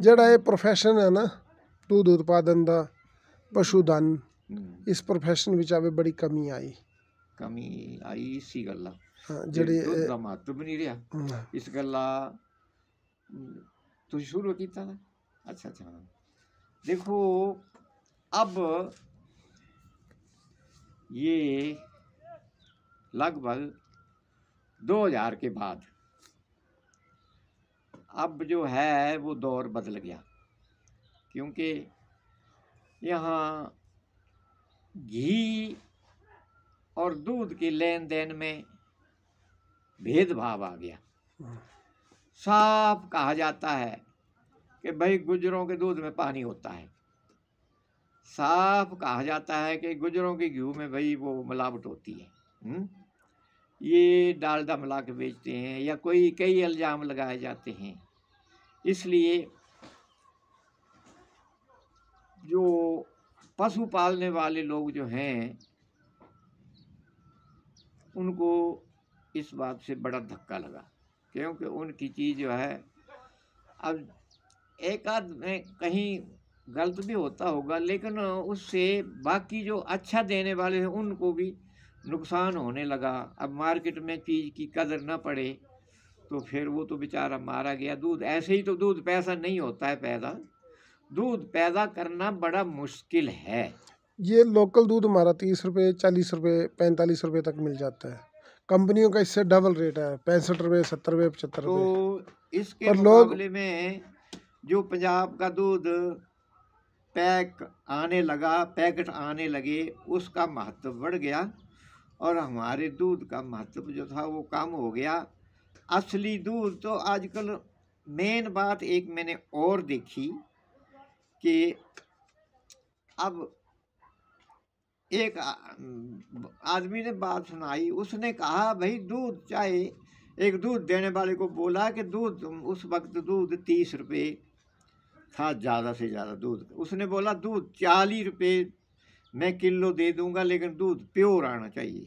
ਜਿਹੜਾ ਇਹ ਪ੍ਰੋਫੈਸ਼ਨ ਹੈ ਨਾ दूध उत्पादन ਦਾ ਪਸ਼ੂਧਨ ਇਸ ਪ੍ਰੋਫੈਸ਼ਨ ਵਿੱਚ ਆਵੇ ਬੜੀ ਕਮੀ ਆਈ ਇਸੀ ਗੱਲਾਂ ਜਿਹੜੀ ਦੁੱਧ ਦਾ ਮਹੱਤਵ ਨਹੀਂ ਰਿਹਾ ਇਸ ਗੱਲਾਂ ਤੁਸੀਂ शुरू ਕੀਤਾ था अच्छा देखो अब ये लगभग 2000 के बाद अब जो है वो दौर बदल गया क्योंकि यहाँ घी और दूध के लेन देन में भेदभाव आ गया। साफ कहा जाता है कि भाई गुजरों के दूध में पानी होता है, साफ कहा जाता है कि गुजरों के घी में भाई वो मिलावट होती है, ये डालडा मिला के बेचते हैं या कई इल्ज़ाम लगाए जाते हैं। इसलिए जो पशु पालने वाले लोग जो हैं उनको इस बात से बड़ा धक्का लगा क्योंकि उनकी चीज़ जो है अब एक आध में कहीं गलत भी होता होगा लेकिन उससे बाकी जो अच्छा देने वाले हैं उनको भी नुकसान होने लगा। अब मार्केट में चीज़ की कदर न पड़े तो फिर वो तो बेचारा मारा गया। दूध ऐसे ही तो दूध पैसा नहीं होता है पैदा, दूध पैदा करना बड़ा मुश्किल है। ये लोकल दूध हमारा 30 रुपये 40 रुपये 45 रुपये तक मिल जाता है, कंपनियों का इससे डबल रेट है 65 रुपये 70 रुपये 75 रुपये। तो इसके मुकाबले में जो पंजाब का दूध पैकेट आने लगे उसका महत्व बढ़ गया और हमारे दूध का महत्व जो था वो कम हो गया। असली दूध तो आजकल मेन बात एक मैंने और देखी कि अब एक आदमी ने बात सुनाई, उसने कहा भाई दूध चाहे एक दूध देने वाले को बोला कि दूध उस वक्त दूध 30 रुपये था ज़्यादा से ज़्यादा दूध, उसने बोला दूध 40 रुपये मैं किलो दे दूंगा लेकिन दूध प्योर आना चाहिए।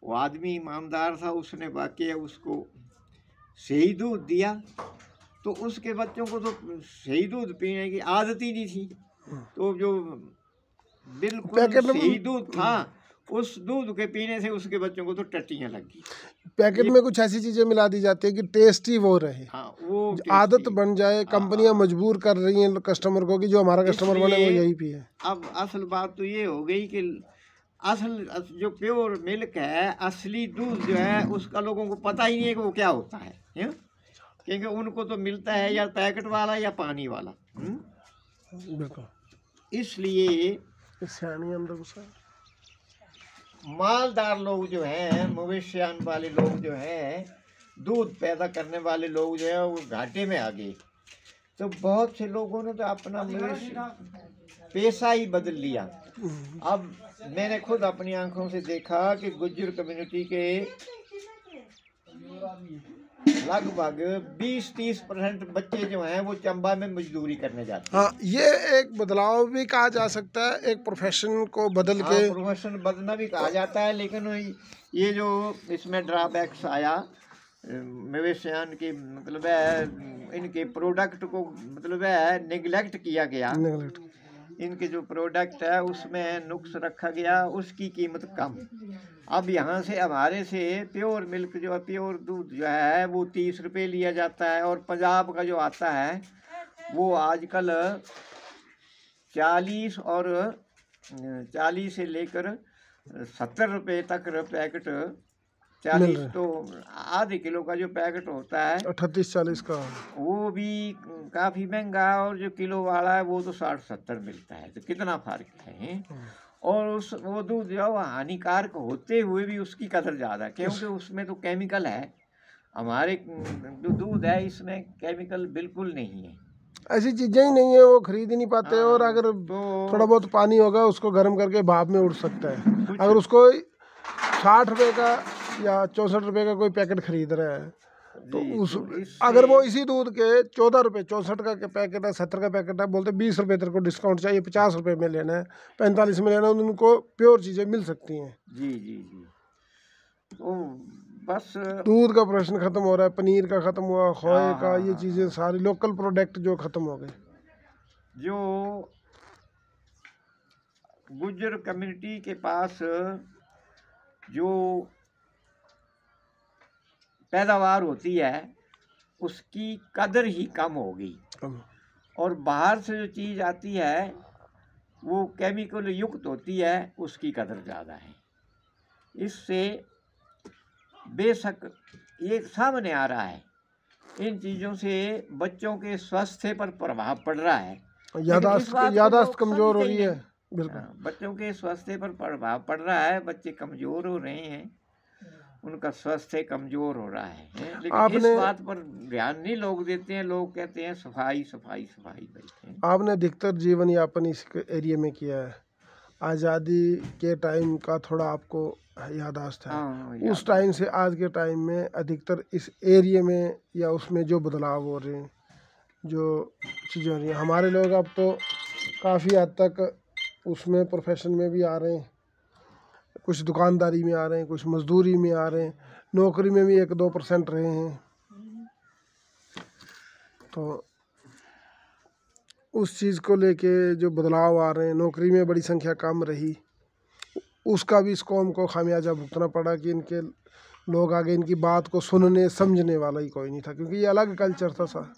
वो आदमी ईमानदार था, उसने वाकई उसको सही दूध दिया तो उसके बच्चों को तो सही दूध पीने की आदत ही नहीं थी, तो जो बिल्कुल सही दूध था उस दूध के पीने से उसके बच्चों को तो टट्टियाँ लग गई। पैकेट में कुछ ऐसी चीजें मिला दी जाती है कि टेस्टी वो रहे, हाँ, वो आदत बन जाए। कंपनियां मजबूर कर रही हैं कस्टमर को कि जो हमारा कस्टमर बने वो यही पिए। अब असल बात तो ये हो गई कि असल जो प्योर मिल्क है, असली दूध जो है उसका लोगों को पता ही नहीं है कि वो क्या होता है, क्योंकि उनको तो मिलता है या पैकेट वाला या पानी वाला। इसलिए मालदार लोग जो हैं, मवेशियान वाले लोग जो हैं, दूध पैदा करने वाले लोग जो हैं वो घाटे में आ गए। तो बहुत से लोगों ने तो अपना मवेशी पेशा ही बदल लिया। अब मैंने खुद अपनी आंखों से देखा कि गुज्जर कम्युनिटी के लगभग 20-30% बच्चे जो हैं वो चंबा में मजदूरी करने जाते हैं। हाँ, ये एक बदलाव भी कहा जा सकता है, एक प्रोफेशन को बदल के। प्रोफेशन बदलना भी कहा जाता है, लेकिन ये जो इसमें ड्रॉबैक्स आया मवेशियान के मतलब है इनके प्रोडक्ट को मतलब है निगलेक्ट किया गया, इनके जो प्रोडक्ट है उसमें नुक्स रखा गया, उसकी कीमत कम। अब यहाँ से हमारे से प्योर मिल्क जो प्योर दूध जो है वो 30 रुपये लिया जाता है और पंजाब का जो आता है वो आजकल 40 और 40 से लेकर 70 रुपये तक पैकेट। 40 तो आधे किलो का जो पैकेट होता है 38-40 का वो भी काफ़ी महंगा, और जो किलो वाला है वो तो 60-70 मिलता है। तो कितना फर्क है। और वो दूध जो है हानिकारक होते हुए भी उसकी कदर ज़्यादा, क्योंकि उसमें तो केमिकल है। हमारे जो दूध है इसमें केमिकल बिल्कुल नहीं है, ऐसी चीज़ें ही नहीं है, वो खरीद ही नहीं पाते। और अगर तो थोड़ा बहुत पानी होगा उसको गर्म करके भाप में उड़ सकता है। अगर उसको 60 रुपये का या 64 रुपये का कोई पैकेट खरीद रहा है तो अगर वो इसी दूध के 14 रुपये 64 का पैकेट है 70 का पैकेट है, बोलते 20 रुपये तेरे को डिस्काउंट चाहिए, 50 रुपये में लेना है, 45 में लेना है, उनको प्योर चीज़ें मिल सकती हैं। जी जी जी। तो बस दूध का प्रोडक्शन खत्म हो रहा है, पनीर का खत्म हुआ, खोए हाँ, का, हाँ, ये हाँ, चीज़ें सारी लोकल प्रोडक्ट जो खत्म हो गए। जो गुज्जर कम्युनिटी के पास जो पैदावार होती है उसकी कदर ही कम हो गई, और बाहर से जो चीज़ आती है वो केमिकल युक्त होती है, उसकी कदर ज़्यादा है। इससे बेशक ये सामने आ रहा है, इन चीज़ों से बच्चों के स्वास्थ्य पर प्रभाव पड़ रहा है, लेकिन इस बात को यादाश्त लोग कमजोर हो समझते रही ही है। नहीं। बिल्कुल। बच्चों के स्वास्थ्य पर प्रभाव पड़ रहा है, बच्चे कमज़ोर हो रहे हैं, उनका स्वास्थ्य कमज़ोर हो रहा है, लेकिन इस आपने बात पर ध्यान नहीं लोग देते हैं। लोग कहते हैं सफाई सफाई सफाई बैठे हैं। आपने अधिकतर जीवन यापन इस एरिया में किया है, आज़ादी के टाइम का थोड़ा आपको यादाश्त है। हाँ, उस टाइम से आज के टाइम में अधिकतर इस एरिया में या उसमें जो बदलाव हो रहे हैं, जो चीज़ें हो रही हैं, हमारे लोग अब तो काफ़ी हद तक उसमें प्रोफेशन में भी आ रहे हैं, कुछ दुकानदारी में आ रहे हैं, कुछ मजदूरी में आ रहे हैं, नौकरी में भी 1-2% रहे हैं। तो उस चीज़ को लेके जो बदलाव आ रहे हैं, नौकरी में बड़ी संख्या कम रही, उसका भी इस कौम को खामियाजा भुगतना पड़ा कि इनके लोग आगे इनकी बात को सुनने समझने वाला ही कोई नहीं था, क्योंकि ये अलग कल्चर था सा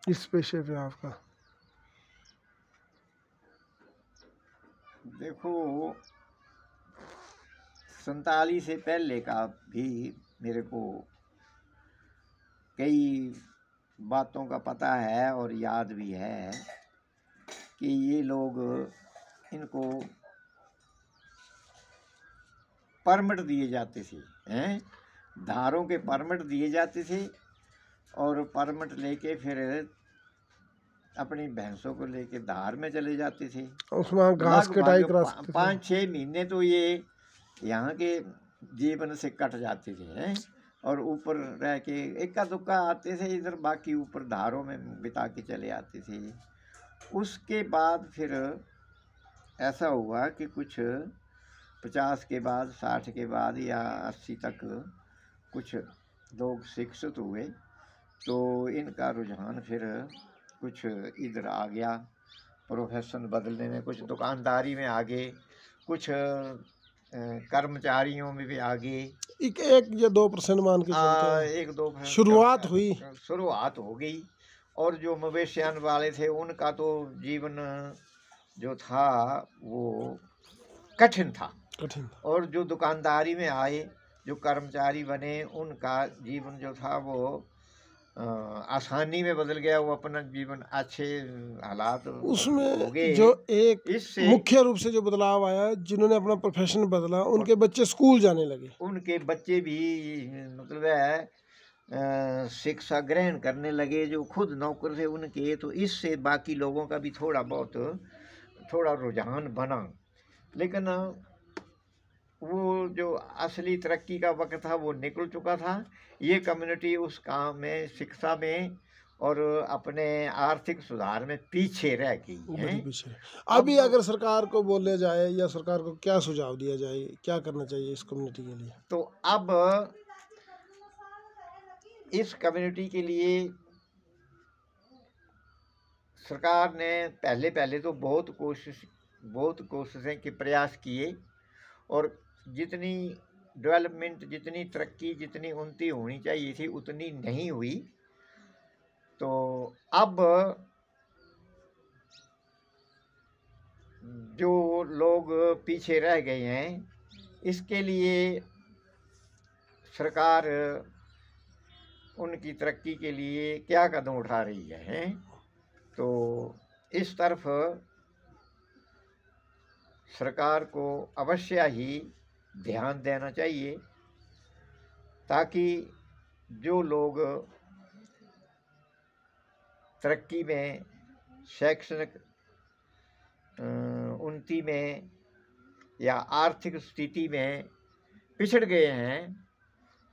इस पेशे पे आपका। देखो 47 से पहले का भी मेरे को कई बातों का पता है और याद भी है कि ये लोग इनको परमिट दिए जाते थे, हैं, धारों के परमिट दिए जाते थे, और परमिट लेके फिर अपनी भैंसों को लेके धार में चले जाते थे। उसमें घास कटाई करा सकते थे। 5-6 महीने तो ये यहाँ के जीवन से कट जाते थे, हैं, और ऊपर रह के इक्का दुक्का आते थे इधर, बाकी ऊपर धारों में बिता के चले आते थे। उसके बाद फिर ऐसा हुआ कि कुछ 50 के बाद, 60 के बाद या 80 तक कुछ लोग शिक्षित हुए, तो इनका रुझान फिर कुछ इधर आ गया, प्रोफेशन बदलने में, कुछ दुकानदारी में आगे, कुछ कर्मचारियों में भी आगे, 1 या 2% मान के चलते हैं। 1-2 शुरुआत हो गई। और जो मवेशियान वाले थे उनका तो जीवन जो था वो कठिन था, और जो दुकानदारी में आए, जो कर्मचारी बने, उनका जीवन जो था वो आसानी में बदल गया, वो अपना जीवन अच्छे हालात उसमें हो गए। जो एक इससे मुख्य रूप से जो बदलाव आया, जिन्होंने अपना प्रोफेशन बदला, उनके बच्चे स्कूल जाने लगे, उनके बच्चे भी मतलब है शिक्षा ग्रहण करने लगे, जो खुद नौकर थे उनके, तो इससे बाकी लोगों का भी थोड़ा रुझान बना। लेकिन वो जो असली तरक्की का वक्त था वो निकल चुका था। ये कम्युनिटी उस काम में, शिक्षा में और अपने आर्थिक सुधार में पीछे रह गई है। अभी अगर सरकार को बोला जाए या सरकार को क्या सुझाव दिया जाए, क्या करना चाहिए इस कम्युनिटी के लिए? तो अब इस कम्युनिटी के लिए सरकार ने पहले तो बहुत कोशिशें के प्रयास किए, और जितनी डेवलपमेंट, जितनी तरक्की, जितनी उन्नति होनी चाहिए थी उतनी नहीं हुई। तो अब जो लोग पीछे रह गए हैं, इसके लिए सरकार उनकी तरक्की के लिए क्या कदम उठा रही है, तो इस तरफ सरकार को अवश्य ही ध्यान देना चाहिए, ताकि जो लोग तरक्की में, शैक्षणिक उन्नति में या आर्थिक स्थिति में पिछड़ गए हैं,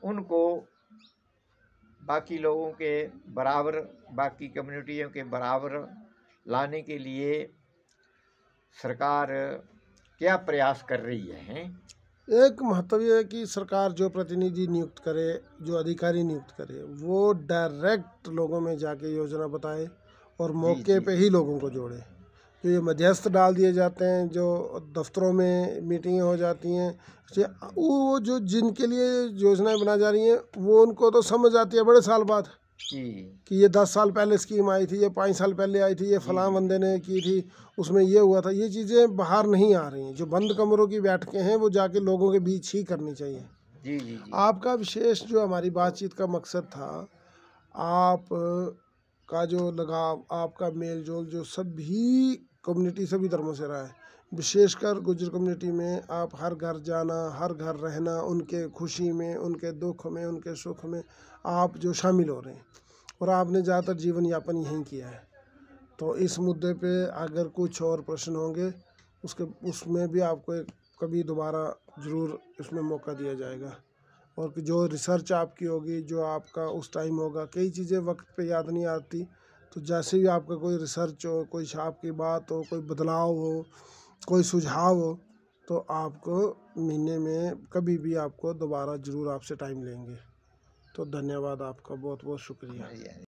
उनको बाकी लोगों के बराबर, बाकी कम्युनिटियों के बराबर लाने के लिए सरकार क्या प्रयास कर रही है? एक महत्व ये है कि सरकार जो प्रतिनिधि नियुक्त करे, जो अधिकारी नियुक्त करे, वो डायरेक्ट लोगों में जाके योजना बताए और मौके पे ही लोगों को जोड़े। जो ये मध्यस्थ डाल दिए जाते हैं, जो दफ्तरों में मीटिंगें हो जाती हैं, वो जो जिनके लिए योजनाएं बना जा रही हैं वो उनको तो समझ आती है बड़े साल बाद कि ये 10 साल पहले स्कीम आई थी, ये 5 साल पहले आई थी, ये फलां बंदे ने की थी, उसमें ये हुआ था। ये चीज़ें बाहर नहीं आ रही हैं। जो बंद कमरों की बैठकें हैं वो जाके लोगों के बीच ही करनी चाहिए। जी जी जी। आपका विशेष जो हमारी बातचीत का मकसद था, आप का जो लगाव, आपका मेल जोल जो सभी कम्युनिटी, सभी धर्मों से रहा है, विशेषकर गुज्जर कम्युनिटी में आप हर घर जाना, हर घर रहना, उनके खुशी में, उनके दुख में, उनके सुख में आप जो शामिल हो रहे हैं और आपने ज़्यादातर जीवन यापन यहीं किया है। तो इस मुद्दे पे अगर कुछ और प्रश्न होंगे उसमें भी आपको कभी दोबारा ज़रूर इसमें मौका दिया जाएगा। और जो रिसर्च आपकी होगी, जो आपका उस टाइम होगा, कई चीज़ें वक्त पे याद नहीं आती, तो जैसे भी आपका कोई रिसर्च हो, कोई आपकी बात हो, कोई बदलाव हो, कोई सुझाव हो, तो आपको महीने में कभी भी आपको दोबारा ज़रूर आपसे टाइम लेंगे। तो धन्यवाद आपका, बहुत बहुत शुक्रिया।